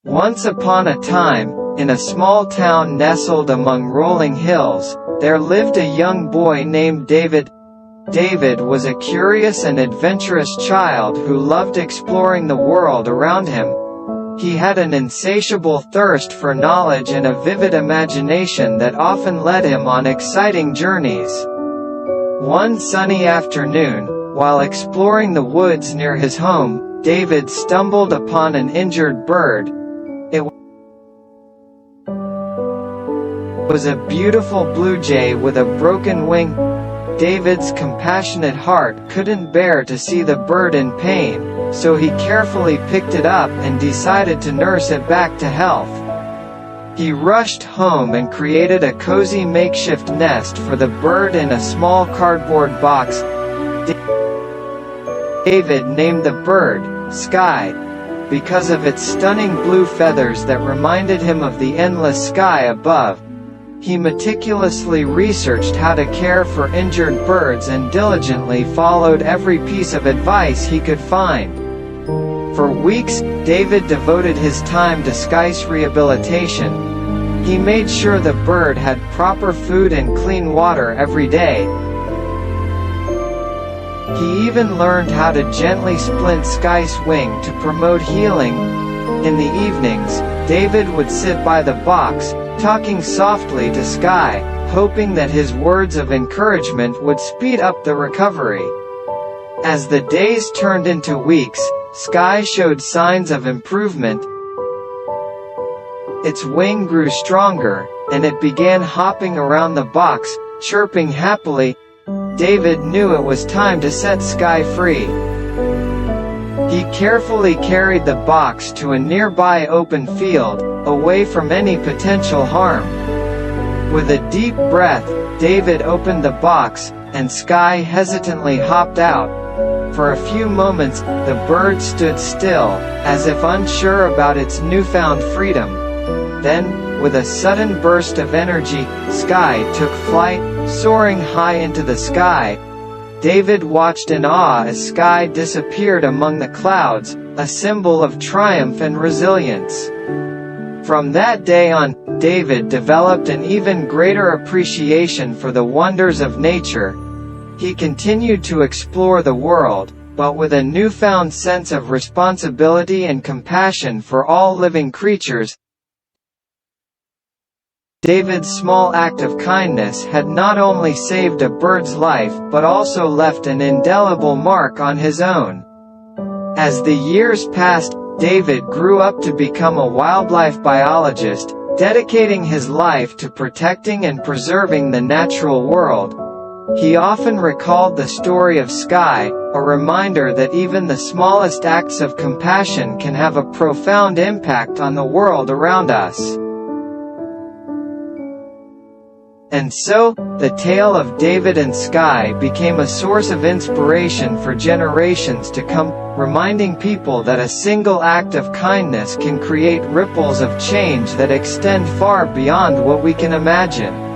Once upon a time, in a small town nestled among rolling hills, there lived a young boy named David. David was a curious and adventurous child who loved exploring the world around him. He had an insatiable thirst for knowledge and a vivid imagination that often led him on exciting journeys. One sunny afternoon, while exploring the woods near his home, David stumbled upon an injured bird. It was a beautiful blue jay with a broken wing. David's compassionate heart couldn't bear to see the bird in pain, so he carefully picked it up and decided to nurse it back to health. He rushed home and created a cozy makeshift nest for the bird in a small cardboard box. David named the bird Sky, because of its stunning blue feathers that reminded him of the endless sky above. He meticulously researched how to care for injured birds and diligently followed every piece of advice he could find. For weeks, David devoted his time to Sky's rehabilitation. He made sure the bird had proper food and clean water every day. He even learned how to gently splint Sky's wing to promote healing. In the evenings, David would sit by the box, talking softly to Sky, hoping that his words of encouragement would speed up the recovery. As the days turned into weeks, Sky showed signs of improvement. Its wing grew stronger, and it began hopping around the box, chirping happily. David knew it was time to set Sky free. He carefully carried the box to a nearby open field, away from any potential harm. With a deep breath, David opened the box, and Sky hesitantly hopped out. For a few moments, the bird stood still, as if unsure about its newfound freedom. Then, with a sudden burst of energy, Sky took flight, soaring high into the sky. David watched in awe as Sky disappeared among the clouds, a symbol of triumph and resilience. From that day on, David developed an even greater appreciation for the wonders of nature. He continued to explore the world, but with a newfound sense of responsibility and compassion for all living creatures. David's small act of kindness had not only saved a bird's life but also left an indelible mark on his own. As the years passed, David grew up to become a wildlife biologist, dedicating his life to protecting and preserving the natural world. He often recalled the story of Sky, a reminder that even the smallest acts of compassion can have a profound impact on the world around us. And so, the tale of David and Sky became a source of inspiration for generations to come, reminding people that a single act of kindness can create ripples of change that extend far beyond what we can imagine.